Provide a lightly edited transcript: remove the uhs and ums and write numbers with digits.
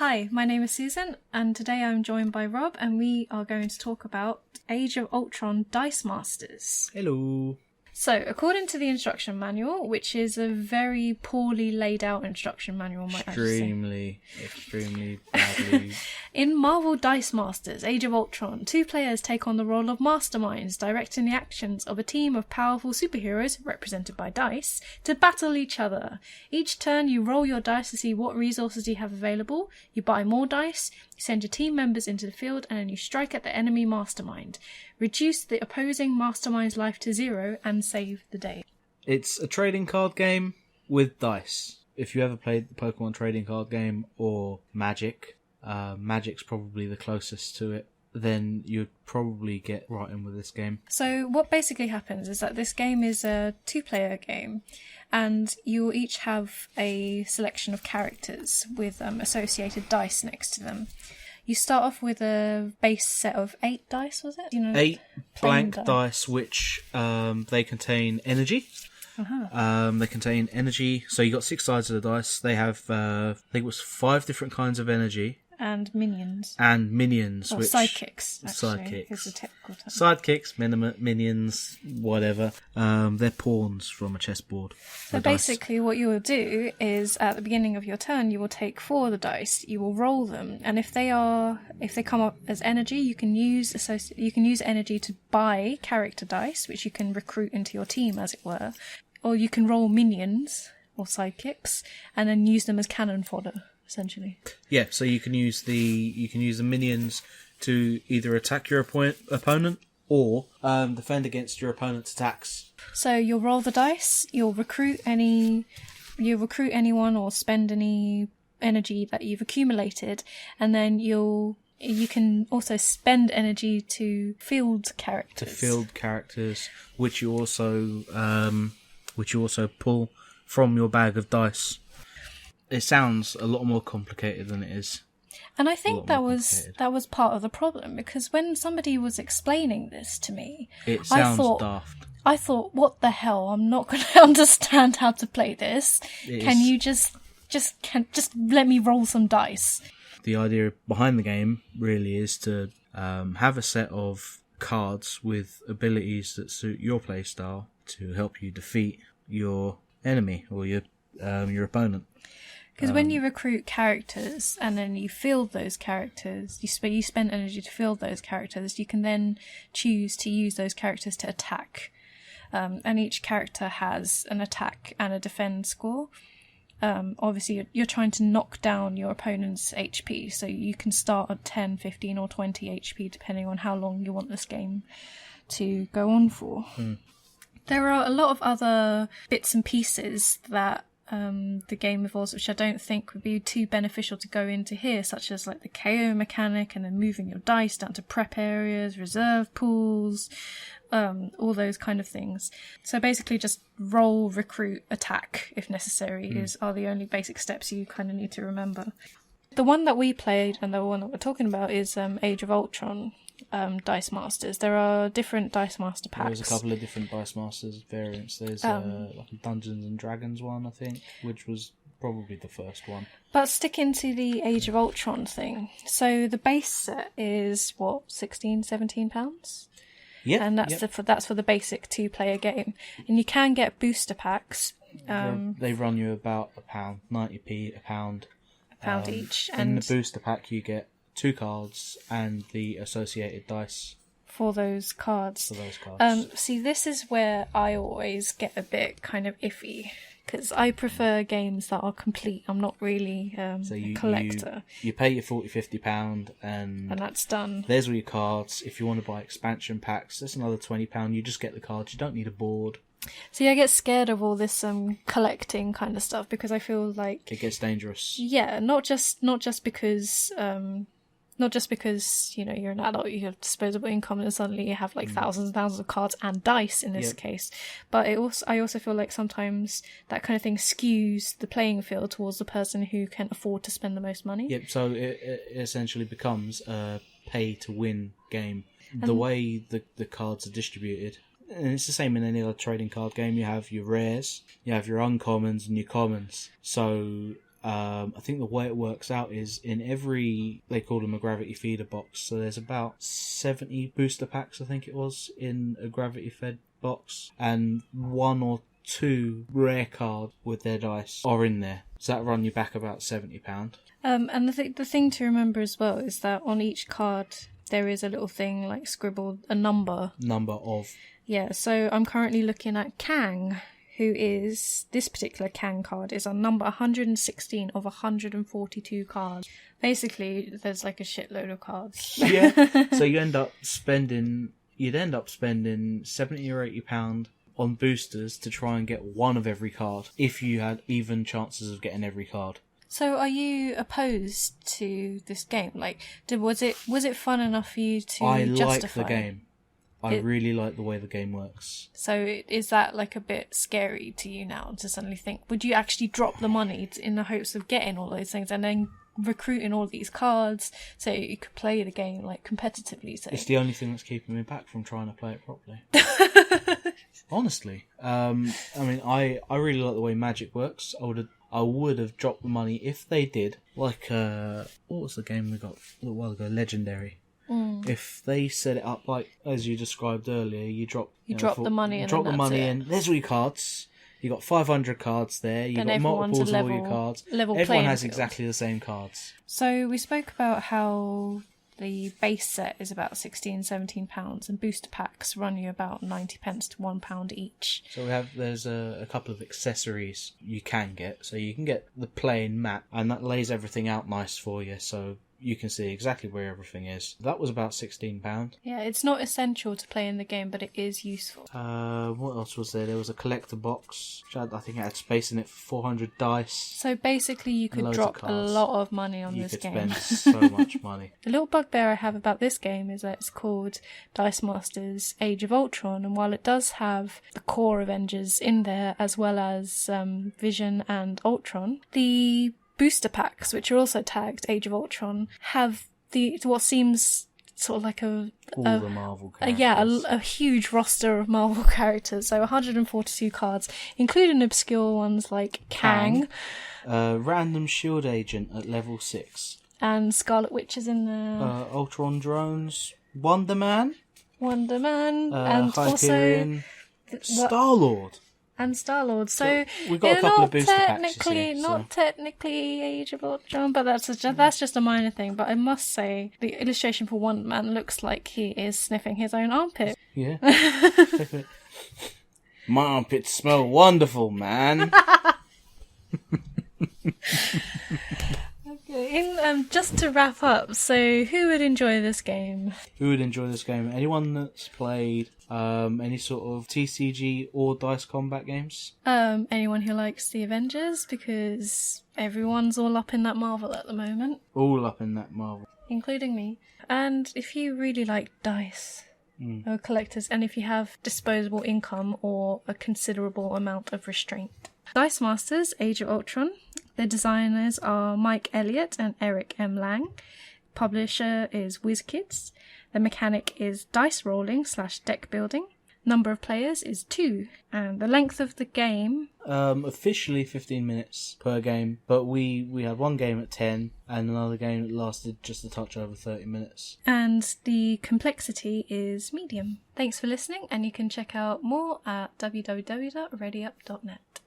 Hi, my name is Susan, and today I'm joined by Rob, and we are going to talk about Age of Ultron Dicemasters. Hello. So, according to the instruction manual, which is a very poorly laid out instruction manual, might I just say. Extremely badly. In Marvel Dicemasters, Age of Ultron, two players take on the role of masterminds, directing the actions of a team of powerful superheroes, represented by dice, to battle each other. Each turn you roll your dice to see what resources you have available, you buy more dice, you send your team members into the field, and then you strike at the enemy mastermind. Reduce the opposing mastermind's life to 0 and save the day. It's a trading card game with dice. If you ever played the Pokemon trading card game or Magic, Magic's probably the closest to it, then you'd probably get right in with this game. So what basically happens is that this game is a two-player game, and you will each have a selection of characters with associated dice next to them. You start off with a base set of 8 dice, was it? 8 blank dice, which they contain energy. They contain energy, so you got 6 sides of the dice. They have, I think it was 5 different kinds of energy. And minions. Which sidekicks, actually, is the technical term. Sidekicks, minions, whatever. They're pawns from a chessboard. So basically what you will do is, at the beginning of your turn, you will take 4 of the dice, you will roll them, and if they come up as energy, you can use energy to buy character dice, which you can recruit into your team, as it were. Or you can roll minions, or sidekicks, and then use them as cannon fodder. Essentially. Yeah, so you can use the minions to either attack your opponent or defend against your opponent's attacks. So you'll roll the dice, you'll recruit anyone or spend any energy that you've accumulated, and then you can also spend energy to field characters. Which you also pull from your bag of dice. It sounds a lot more complicated than it is. And I think that was part of the problem, because when somebody was explaining this to me, it sounds daft. I thought, what the hell? I'm not going to understand how to play this. Can you just let me roll some dice? The idea behind the game really is to have a set of cards with abilities that suit your playstyle to help you defeat your enemy or your opponent. Because when you recruit characters and then you field those characters, you spend energy to field those characters, you can then choose to use those characters to attack. And each character has an attack and a defend score. Obviously, you're trying to knock down your opponent's HP, so you can start at 10, 15 or 20 HP depending on how long you want this game to go on for. There are a lot of other bits and pieces that the game involves, which I don't think would be too beneficial to go into here, such as like the KO mechanic and then moving your dice down to prep areas, reserve pools, all those kind of things. So basically just roll, recruit, attack if necessary are the only basic steps you kind of need to remember. The one that we played and the one that we're talking about is Age of Ultron. Dicemasters. There are different Dicemaster packs. There's a couple of different Dicemasters variants. There's like a Dungeons and Dragons one, I think, which was probably the first one. But sticking to the Age of Ultron thing, so the base set is what, £16-17? Yeah, and that's for the basic 2-player game. And you can get booster packs. They run you about £1, 90p, £1. A pound each. And in the booster pack, you get 2 cards and the associated dice for those cards. See, this is where I always get a bit kind of iffy, because I prefer games that are complete. I'm not really a collector. You pay your £40-50 and that's done. There's all your cards. If you want to buy expansion packs, that's another £20. You just get the cards. You don't need a board. See, I get scared of all this collecting kind of stuff, because I feel like it gets dangerous. Yeah, not just because you're an adult, you have disposable income, and suddenly you have like thousands and thousands of cards and dice in this case. But I also feel like sometimes that kind of thing skews the playing field towards the person who can afford to spend the most money. Yep. So it essentially becomes a pay-to-win game. The way the cards are distributed. And it's the same in any other trading card game. You have your rares, you have your uncommons and your commons. So I think the way it works out is in every, they call them a gravity feeder box, so there's about 70 booster packs, I think it was, in a gravity fed box, and 1 or 2 rare cards with their dice are in there. So that run you back about £70. And the thing to remember as well is that on each card there is a little thing like scribbled, a number. Number of. Yeah, so I'm currently looking at Kang, who is, this particular Kang card is on number 116 of 142 cards. Basically, there's like a shitload of cards. Yeah, so you'd end up spending £70 or £80 on boosters to try and get one of every card, if you had even chances of getting every card. So are you opposed to this game? Like, was it fun enough for you to I justify like the game. I really like the way the game works. So is that like a bit scary to you now to suddenly think, would you actually drop the money in the hopes of getting all those things and then recruiting all these cards so you could play the game like competitively? So it's the only thing that's keeping me back from trying to play it properly. Honestly. I mean, I really like the way Magic works. I would have dropped the money if they did, like, what was the game we got a little while ago? Legendary. If they set it up like as you described earlier, you drop the money and there's all your cards. You got 500 cards there. You got multiples of all your cards. Everyone has exactly the same cards. So we spoke about how the base set is about £16-17, and booster packs run you about 90p to £1 each. So there's a couple of accessories you can get. So you can get the plain map, and that lays everything out nice for you. So you can see exactly where everything is. That was about £16. Yeah, it's not essential to play in the game, but it is useful. What else was there? There was a collector box, which I think it had space in it for 400 dice. So basically you could drop a lot of money on this game. You could spend so much money. The little bugbear I have about this game is that it's called Dicemasters Age of Ultron, and while it does have the core Avengers in there, as well as Vision and Ultron, the booster packs, which are also tagged Age of Ultron, have what seems sort of like all the Marvel characters. A huge roster of Marvel characters. So 142 cards, including obscure ones like Kang. Random shield agent at level 6. And Scarlet Witch is in there. Ultron drones. Wonder Man. And Hyperion. also Star-Lord. And Star-Lord. So we've got a couple of booster packs, not technically Age of Ultron, but that's just a minor thing. But I must say, the illustration for Wonder Man looks like he is sniffing his own armpit. Yeah. My armpits smell wonderful, man. Okay, just to wrap up, so who would enjoy this game? Anyone that's played any sort of TCG or dice combat games? Anyone who likes the Avengers, because everyone's all up in that Marvel at the moment. All up in that Marvel. Including me. And if you really like dice or collectors, and if you have disposable income or a considerable amount of restraint. Dicemasters Age of Ultron. The designers are Mike Elliott and Eric M. Lang. Publisher is WizKids. The mechanic is dice rolling / deck building. Number of players is 2. And the length of the game... officially 15 minutes per game, but we had one game at 10 and another game that lasted just a touch over 30 minutes. And the complexity is medium. Thanks for listening, and you can check out more at www.readyup.net.